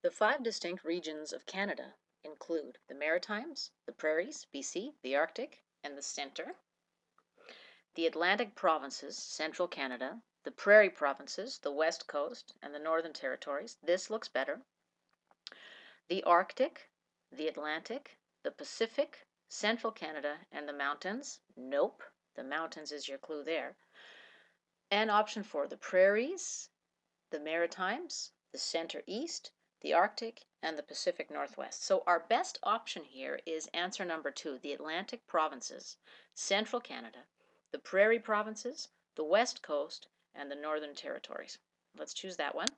The 5 distinct regions of Canada include the Maritimes, the Prairies, BC, the Arctic, and the Centre, the Atlantic provinces, central Canada, the Prairie provinces, the West Coast, and the Northern Territories. This looks better. The Arctic, the Atlantic, the Pacific, central Canada, and the mountains. Nope, the mountains is your clue there. And option 4, the Prairies, the Maritimes, the Centre East, the Arctic, and the Pacific Northwest. So our best option here is answer number 2, the Atlantic provinces, central Canada, the Prairie provinces, the West Coast, and the Northern Territories. Let's choose that one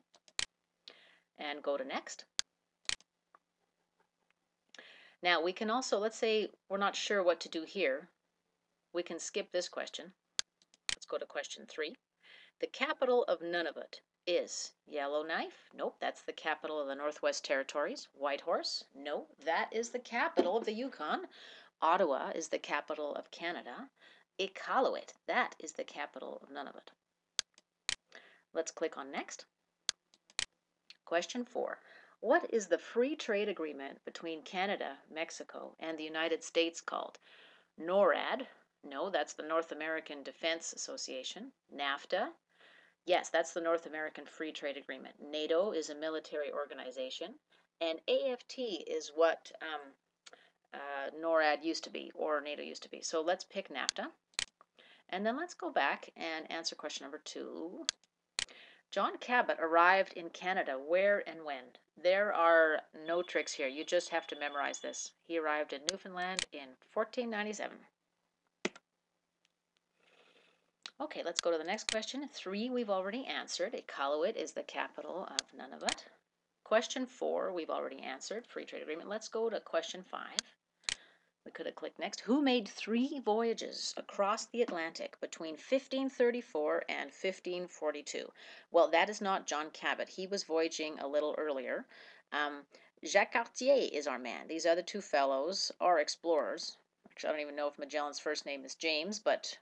and go to next. Now we can also, let's say we're not sure what to do here. We can skip this question. Let's go to question 3. The capital of Nunavut is Yellowknife. Nope, that's the capital of the Northwest Territories. Whitehorse. No, that is the capital of the Yukon. Ottawa is the capital of Canada. Iqaluit, that is the capital of Nunavut. Let's click on next. Question 4. What is the free trade agreement between Canada, Mexico, and the United States called? NORAD. No, that's the North American Defense Association. NAFTA. Yes, that's the North American Free Trade Agreement. NATO is a military organization, and AFT is what NORAD used to be, or NATO used to be. So let's pick NAFTA. And then let's go back and answer question number 2. John Cabot arrived in Canada where and when? There are no tricks here. You just have to memorize this. He arrived in Newfoundland in 1497. Okay, let's go to the next question. 3 we've already answered. Iqaluit is the capital of Nunavut. Question 4 we've already answered. Free trade agreement. Let's go to question 5. We could have clicked next. Who made 3 voyages across the Atlantic between 1534 and 1542? Well, that is not John Cabot. He was voyaging a little earlier. Jacques Cartier is our man. These other 2 fellows are explorers. Actually, I don't even know if Magellan's first name is James, but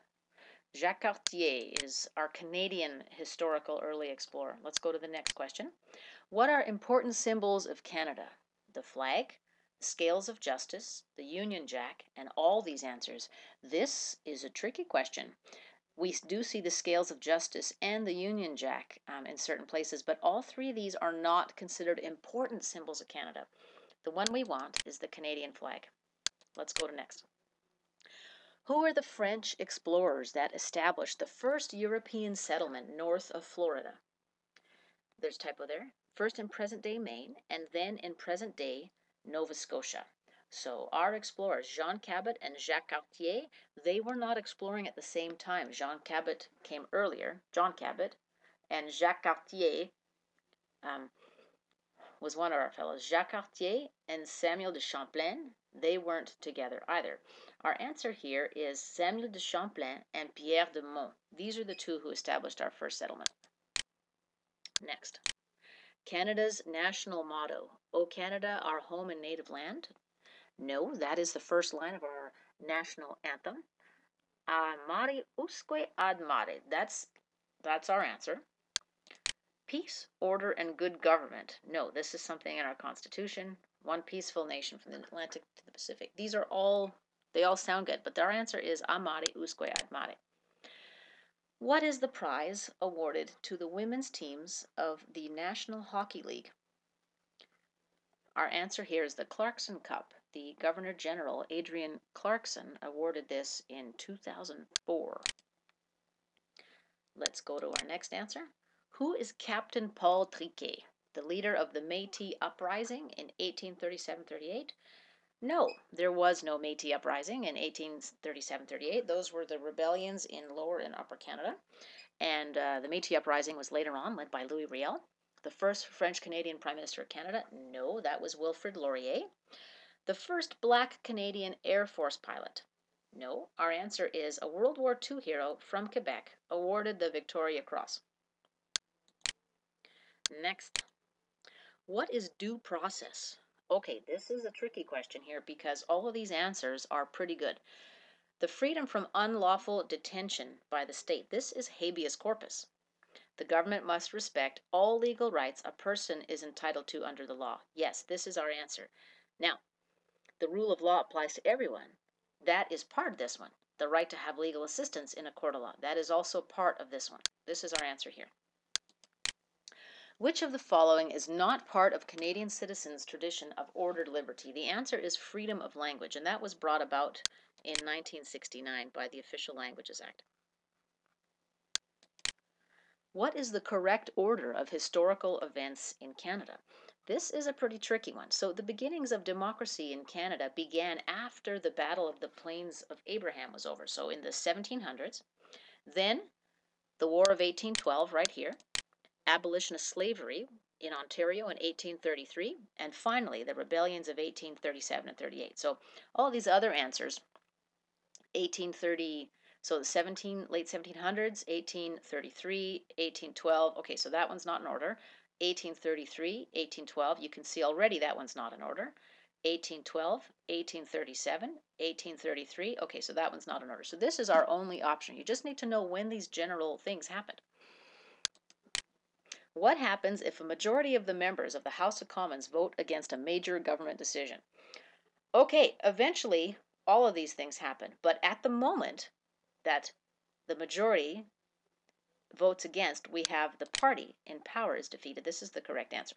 Jacques Cartier is our Canadian historical early explorer. Let's go to the next question. What are important symbols of Canada? The flag, the scales of justice, the Union Jack, and all these answers. This is a tricky question. We do see the scales of justice and the Union Jack in certain places, but all 3 of these are not considered important symbols of Canada. The one we want is the Canadian flag. Let's go to next. Who are the French explorers that established the first European settlement north of Florida? There's typo there. First in present-day Maine, and then in present-day Nova Scotia. So our explorers, Jean Cabot and Jacques Cartier, they were not exploring at the same time. Jean Cabot came earlier, John Cabot, and Jacques Cartier was one of our fellows. Jacques Cartier and Samuel de Champlain, they weren't together either. Our answer here is Samuel de Champlain and Pierre de Monts. These are the 2 who established our first settlement. Next. Canada's national motto, O Canada, our home and native land. No, that is the first line of our national anthem. Amare usque ad mare. That's our answer. Peace, order, and good government. No, this is something in our Constitution. One peaceful nation from the Atlantic to the Pacific. These are all, they all sound good, but our answer is amare usque ad mare. What is the prize awarded to the women's teams of the National Hockey League? Our answer here is the Clarkson Cup. The Governor General, Adrian Clarkson, awarded this in 2004. Let's go to our next answer. Who is Captain Paul Triquet, the leader of the Métis Uprising in 1837-38? No, there was no Métis Uprising in 1837-38. Those were the rebellions in Lower and Upper Canada. And the Métis Uprising was later on led by Louis Riel. The first French-Canadian Prime Minister of Canada? No, that was Wilfrid Laurier. The first Black Canadian Air Force pilot? No, our answer is a World War II hero from Quebec, awarded the Victoria Cross. Next. What is due process? Okay, this is a tricky question here because all of these answers are pretty good. The freedom from unlawful detention by the state. This is habeas corpus. The government must respect all legal rights a person is entitled to under the law. Yes, this is our answer. Now, the rule of law applies to everyone. That is part of this one. The right to have legal assistance in a court of law. That is also part of this one. This is our answer here. Which of the following is not part of Canadian citizens' tradition of ordered liberty? The answer is freedom of language, and that was brought about in 1969 by the Official Languages Act. What is the correct order of historical events in Canada? This is a pretty tricky one. So the beginnings of democracy in Canada began after the Battle of the Plains of Abraham was over, so in the 1700s. Then the War of 1812 right here, abolition of slavery in Ontario in 1833, and finally the rebellions of 1837 and 38. So all these other answers, 1830, so the late 1700s, 1833, 1812. Okay, so that one's not in order. 1833, 1812. You can see already that one's not in order. 1812, 1837, 1833. Okay, so that one's not in order. So this is our only option. You just need to know when these general things happened. What happens if a majority of the members of the House of Commons vote against a major government decision? Okay, eventually all of these things happen, but at the moment that the majority votes against, we have the party in power is defeated. This is the correct answer.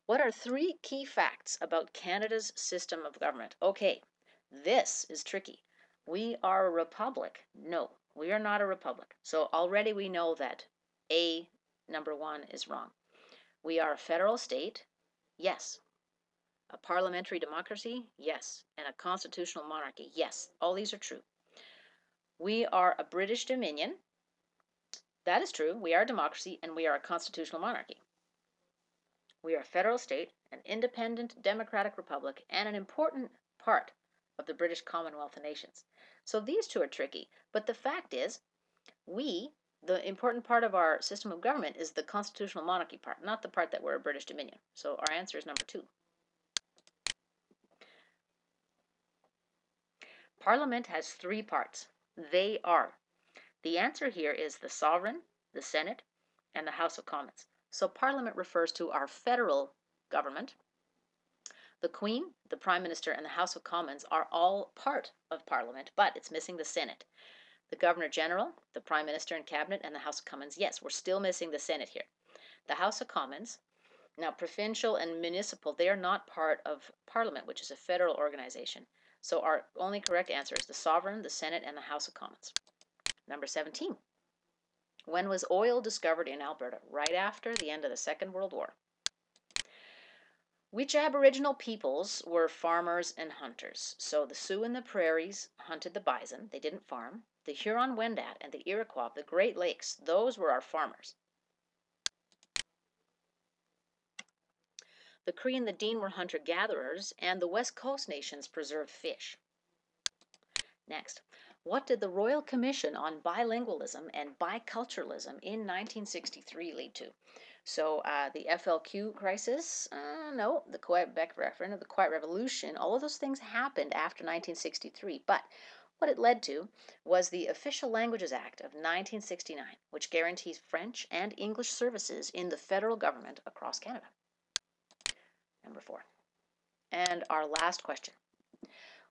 What are 3 key facts about Canada's system of government? Okay, this is tricky. We are a republic. No, we are not a republic. So already we know that A, number 1, is wrong. We are a federal state. Yes. A parliamentary democracy? Yes. And a constitutional monarchy? Yes. All these are true. We are a British Dominion. That is true. We are a democracy and we are a constitutional monarchy. We are a federal state, an independent democratic republic, and an important part of the British Commonwealth of Nations. So these 2 are tricky. But the fact is, the important part of our system of government is the constitutional monarchy part, not the part that we're a British Dominion. So our answer is number 2. Parliament has 3 parts. They are. The answer here is the Sovereign, the Senate, and the House of Commons. So Parliament refers to our federal government. The Queen, the Prime Minister, and the House of Commons are all part of Parliament, but it's missing the Senate. The Governor General, the Prime Minister and Cabinet, and the House of Commons. Yes, we're still missing the Senate here. The House of Commons. Now, provincial and municipal, they are not part of Parliament, which is a federal organization. So our only correct answer is the Sovereign, the Senate, and the House of Commons. Number 17. When was oil discovered in Alberta? Right after the end of the Second World War. Which Aboriginal peoples were farmers and hunters? So the Sioux in the prairies hunted the bison. They didn't farm. The Huron-Wendat and the Iroquois, the Great Lakes, those were our farmers. The Cree and the Dean were hunter-gatherers, and the West Coast nations preserved fish. Next, what did the Royal Commission on Bilingualism and Biculturalism in 1963 lead to? So the FLQ crisis, no, the Quebec referendum, the Quiet Revolution, all of those things happened after 1963. But what it led to was the Official Languages Act of 1969, which guarantees French and English services in the federal government across Canada. Number 4. And our last question.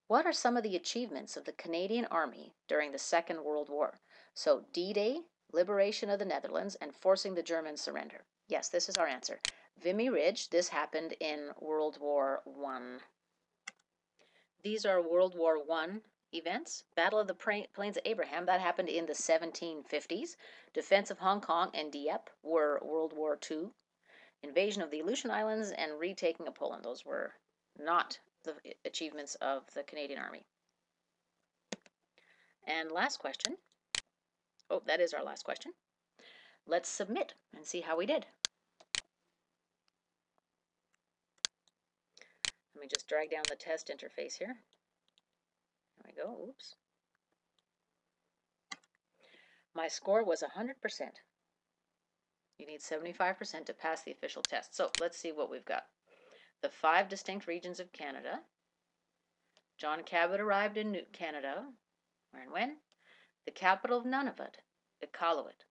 What are some of the achievements of the Canadian Army during the Second World War? So D-Day, liberation of the Netherlands, and forcing the Germans surrender. Yes, this is our answer. Vimy Ridge, this happened in World War I. These are World War I events. Battle of the Plains of Abraham, that happened in the 1750s. Defense of Hong Kong and Dieppe were World War II. Invasion of the Aleutian Islands and retaking of Poland, those were not the achievements of the Canadian Army. And last question. Oh, that is our last question. Let's submit and see how we did. Let me just drag down the test interface here. There we go. Oops. My score was 100%. You need 75% to pass the official test. So let's see what we've got. The 5 distinct regions of Canada. John Cabot arrived in Canada. Where and when? The capital of Nunavut, Iqaluit.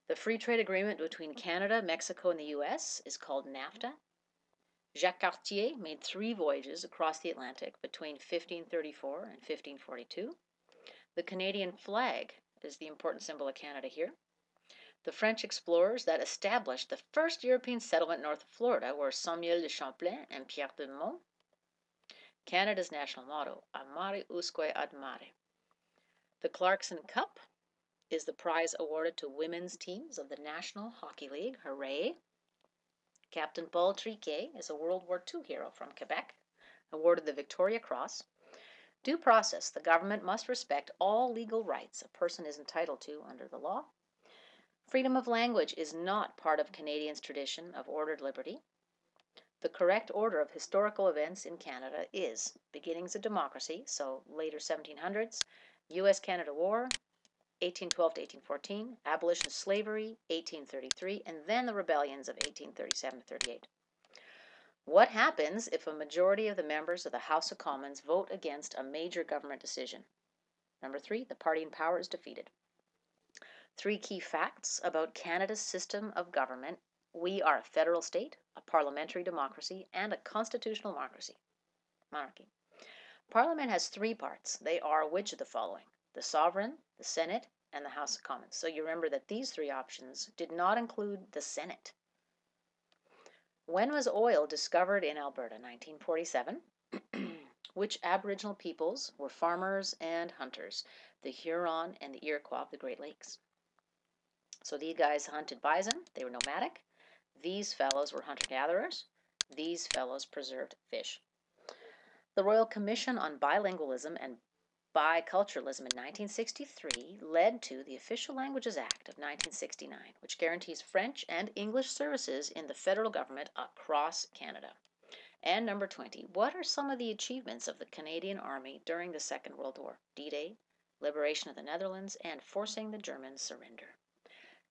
The free trade agreement between Canada, Mexico, and the U.S. is called NAFTA. Jacques Cartier made 3 voyages across the Atlantic between 1534 and 1542. The Canadian flag is the important symbol of Canada here. The French explorers that established the first European settlement north of Florida were Samuel de Champlain and Pierre de Monts. Canada's national motto, Amare usque ad mare. The Clarkson Cup is the prize awarded to women's teams of the National Hockey League. Hooray! Captain Paul Triquet is a World War II hero from Quebec, awarded the Victoria Cross. Due process. The government must respect all legal rights a person is entitled to under the law. Freedom of language is not part of Canadians' tradition of ordered liberty. The correct order of historical events in Canada is beginnings of democracy, so later 1700s, U.S.-Canada War, 1812 to 1814, abolition of slavery, 1833, and then the rebellions of 1837 to 38. What happens if a majority of the members of the House of Commons vote against a major government decision? Number 3, the party in power is defeated. 3 key facts about Canada's system of government. We are a federal state, a parliamentary democracy, and a constitutional monarchy. Parliament has 3 parts. They are which of the following? The sovereign, the Senate, and the House of Commons. So you remember that these 3 options did not include the Senate. When was oil discovered in Alberta? 1947. Which Aboriginal peoples were farmers and hunters? The Huron and the Iroquois of the Great Lakes. So these guys hunted bison. They were nomadic. These fellows were hunter-gatherers. These fellows preserved fish. The Royal Commission on Bilingualism and Biculturalism in 1963 led to the Official Languages Act of 1969, which guarantees French and English services in the federal government across Canada. And number 20, what are some of the achievements of the Canadian Army during the Second World War? D-Day, liberation of the Netherlands, and forcing the Germans surrender.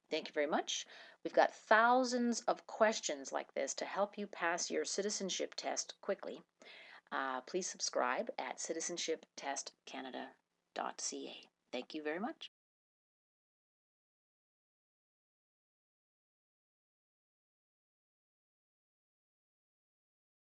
Thank you very much. We've got thousands of questions like this to help you pass your citizenship test quickly. Please subscribe at citizenshiptestcanada.ca. Thank you very much.